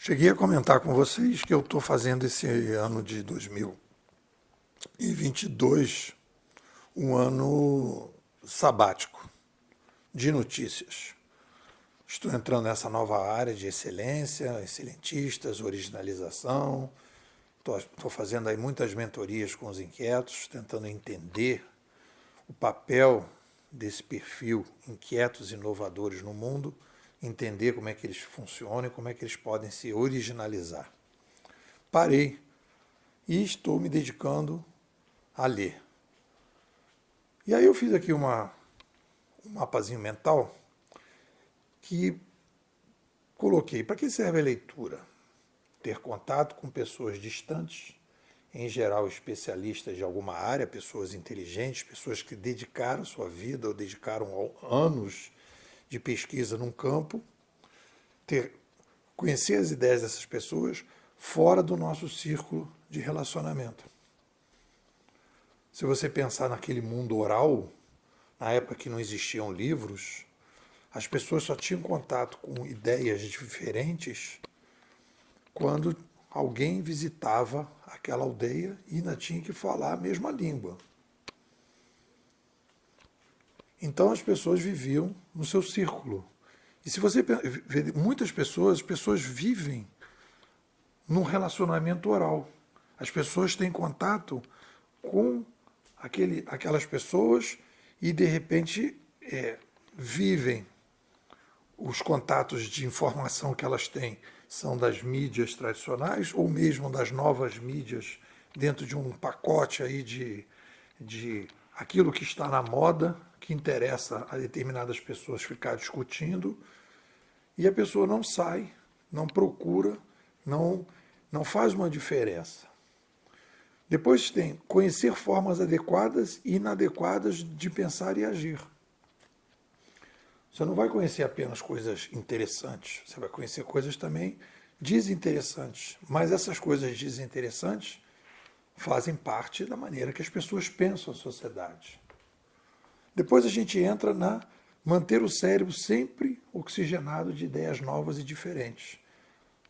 Cheguei a comentar com vocês que eu estou fazendo esse ano de 2022 um ano sabático de notícias. Estou entrando nessa nova área de excelência, excelentistas, originalização. Estou fazendo aí muitas mentorias com os inquietos, tentando entender o papel desse perfil inquietos e inovadores no mundo, entender como é que eles funcionam e como é que eles podem se originalizar. Parei e estou me dedicando a ler. E aí eu fiz aqui um mapazinho mental que coloquei. Para que serve a leitura? Ter contato com pessoas distantes, em geral especialistas de alguma área, pessoas inteligentes, pessoas que dedicaram sua vida ou dedicaram anos de pesquisa num campo, conhecer as ideias dessas pessoas fora do nosso círculo de relacionamento. Se você pensar naquele mundo oral, na época que não existiam livros, as pessoas só tinham contato com ideias diferentes quando alguém visitava aquela aldeia e ainda tinha que falar a mesma língua. Então as pessoas viviam no seu círculo. E se você vê muitas pessoas, as pessoas vivem num relacionamento oral. As pessoas têm contato com aquelas pessoas e, de repente, vivem. Os contatos de informação que elas têm são das mídias tradicionais ou mesmo das novas mídias dentro de um pacote aí de aquilo que está na moda, que interessa a determinadas pessoas ficar discutindo, e a pessoa não sai, não procura, não faz uma diferença. Depois tem conhecer formas adequadas e inadequadas de pensar e agir. Você não vai conhecer apenas coisas interessantes, você vai conhecer coisas também desinteressantes. Mas essas coisas desinteressantes fazem parte da maneira que as pessoas pensam a sociedade. Depois a gente entra na manter o cérebro sempre oxigenado de ideias novas e diferentes.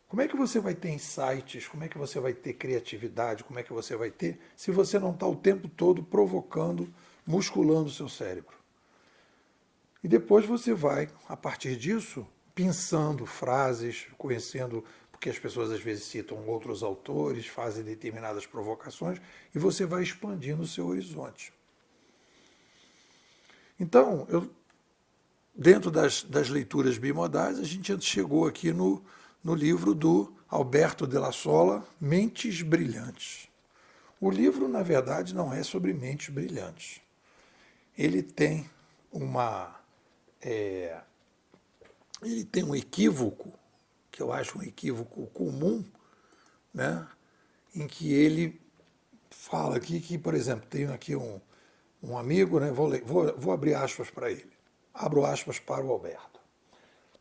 Como é que você vai ter insights, como é que você vai ter criatividade, como é que você vai ter, se você não está o tempo todo provocando, musculando o seu cérebro? E depois você vai, a partir disso, pensando frases, conhecendo, porque as pessoas às vezes citam outros autores, fazem determinadas provocações, e você vai expandindo o seu horizonte. Então, dentro das leituras bimodais, a gente chegou aqui no livro do Alberto de la Sola, Mentes Brilhantes. O livro, na verdade, não é sobre mentes brilhantes. Ele tem ele tem um equívoco, que eu acho um equívoco comum, né, em que ele fala aqui que, por exemplo, tenho aqui um amigo, né, vou abrir aspas para ele. Abro aspas para o Alberto.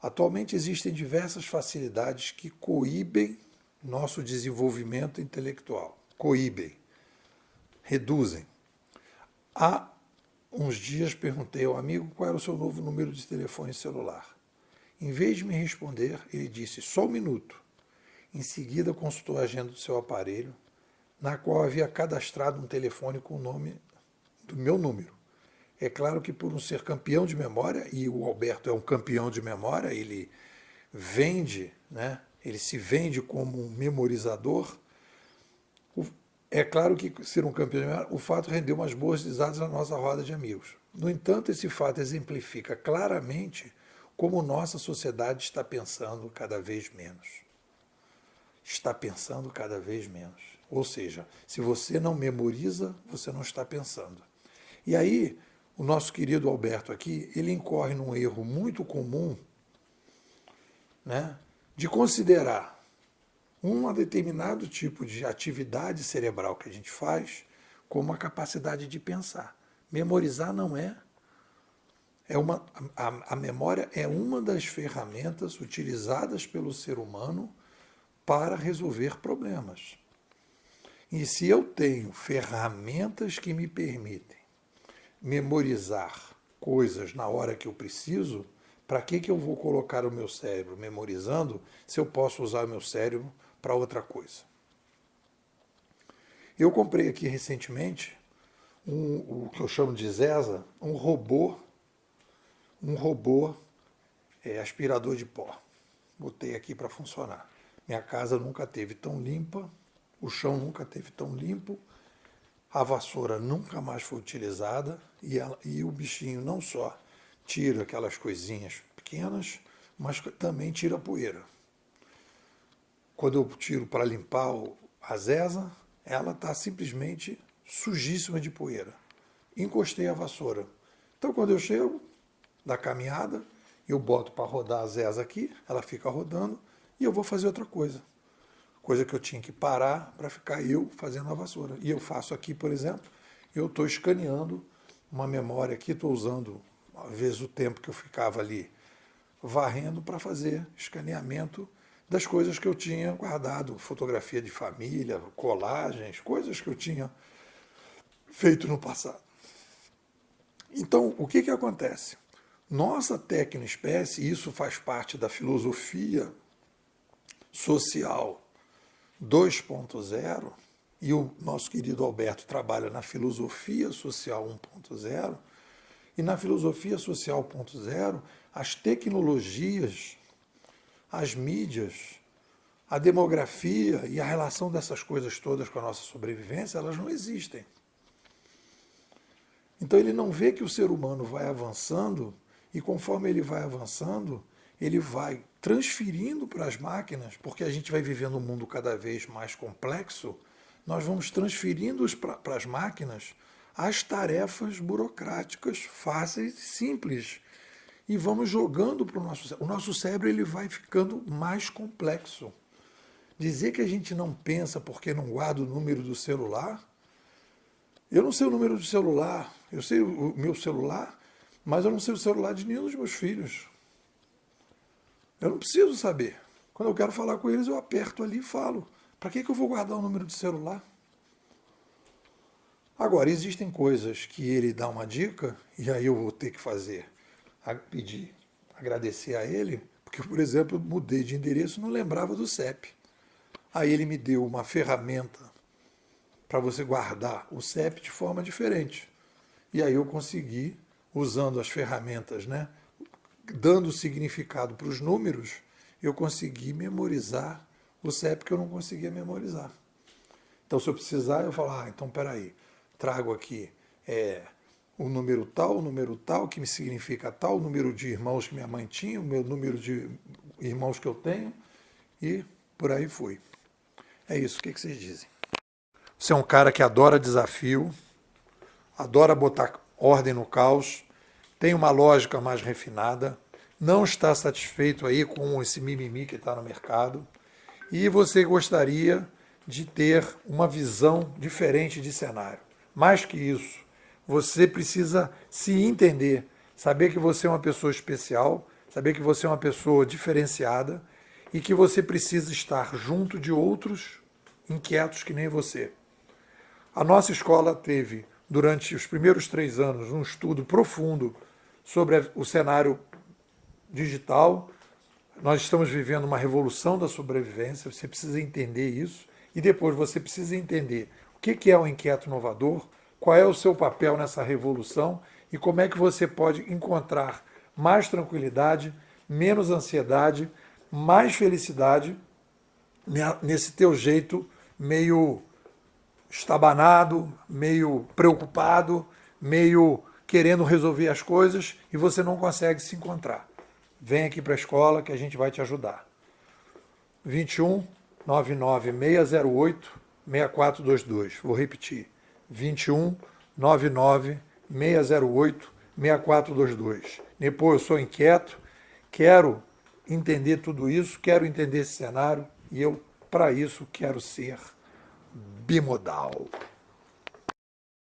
Atualmente existem diversas facilidades que coíbem nosso desenvolvimento intelectual. Coíbem, reduzem. Há uns dias perguntei ao amigo qual era o seu novo número de telefone celular. Em vez de me responder, ele disse, só um minuto. Em seguida, consultou a agenda do seu aparelho, na qual havia cadastrado um telefone com o nome do meu número. É claro que por um ser campeão de memória, e o Alberto é um campeão de memória, ele vende, né? Ele se vende como um memorizador. É claro que ser um campeão de memória, o fato rendeu umas boas risadas na nossa roda de amigos. No entanto, esse fato exemplifica claramente como nossa sociedade está pensando cada vez menos. Está pensando cada vez menos. Ou seja, se você não memoriza, você não está pensando. E aí, o nosso querido Alberto aqui, ele incorre num erro muito comum, né, de considerar um determinado tipo de atividade cerebral que a gente faz como a capacidade de pensar. Memorizar não é. A memória é uma das ferramentas utilizadas pelo ser humano para resolver problemas. E se eu tenho ferramentas que me permitem memorizar coisas na hora que eu preciso, Para que eu vou colocar o meu cérebro memorizando se eu posso usar o meu cérebro para outra coisa? Eu comprei aqui recentemente o que eu chamo de Zesa, um robô aspirador de pó. Botei aqui para funcionar. Minha casa nunca teve tão limpa, o chão nunca teve tão limpo, a vassoura nunca mais foi utilizada e o bichinho não só tira aquelas coisinhas pequenas, mas também tira poeira. Quando eu tiro para limpar a Zesa, ela está simplesmente sujíssima de poeira. Encostei a vassoura. Então, quando eu chego da caminhada, eu boto para rodar a Zesa aqui, ela fica rodando e eu vou fazer outra coisa. Coisa que eu tinha que parar para ficar eu fazendo a vassoura. E eu faço aqui, por exemplo, eu estou escaneando uma memória aqui, estou usando, às vezes, o tempo que eu ficava ali varrendo para fazer escaneamento das coisas que eu tinha guardado, fotografia de família, colagens, coisas que eu tinha feito no passado. Então, o que acontece? Nossa tecnoespécie, isso faz parte da filosofia social 2.0, e o nosso querido Alberto trabalha na filosofia social 1.0, e na filosofia social 1.0, as tecnologias, as mídias, a demografia e a relação dessas coisas todas com a nossa sobrevivência, elas não existem. Então ele não vê que o ser humano vai avançando, e conforme ele vai avançando, ele vai transferindo para as máquinas, porque a gente vai vivendo um mundo cada vez mais complexo, nós vamos transferindo para as máquinas as tarefas burocráticas fáceis e simples. E vamos jogando para o nosso cérebro. O nosso cérebro ele vai ficando mais complexo. Dizer que a gente não pensa porque não guarda o número do celular, eu não sei o número do celular, eu sei o meu celular, mas eu não sei o celular de nenhum dos meus filhos. Eu não preciso saber. Quando eu quero falar com eles, eu aperto ali e falo. Para que eu vou guardar o número de celular? Agora, existem coisas que ele dá uma dica, e aí eu vou ter que agradecer a ele, porque, por exemplo, eu mudei de endereço e não lembrava do CEP. Aí ele me deu uma ferramenta para você guardar o CEP de forma diferente. E aí eu consegui, usando as ferramentas, né, dando significado para os números, eu consegui memorizar o CEP que eu não conseguia memorizar. Então, se eu precisar, eu falo, então, peraí, trago aqui o número tal, que me significa tal, o número de irmãos que minha mãe tinha, o meu número de irmãos que eu tenho, e por aí fui. É isso, o que vocês dizem? Você é um cara que adora desafio, adora botar ordem no caos, tem uma lógica mais refinada, não está satisfeito aí com esse mimimi que está no mercado, e você gostaria de ter uma visão diferente de cenário. Mais que isso, você precisa se entender, saber que você é uma pessoa especial, saber que você é uma pessoa diferenciada e que você precisa estar junto de outros inquietos que nem você. A nossa escola teve, durante os primeiros 3 anos, um estudo profundo sobre o cenário digital. Nós estamos vivendo uma revolução da sobrevivência, você precisa entender isso, e depois você precisa entender o que é o inquieto inovador, qual é o seu papel nessa revolução e como é que você pode encontrar mais tranquilidade, menos ansiedade, mais felicidade nesse teu jeito meio estabanado, meio preocupado, meio querendo resolver as coisas e você não consegue se encontrar. Vem aqui para a escola que a gente vai te ajudar. 21 99 608 6422. Vou repetir. 21 99 608 6422. Depois eu sou inquieto, quero entender tudo isso, quero entender esse cenário e eu, para isso, quero ser bimodal.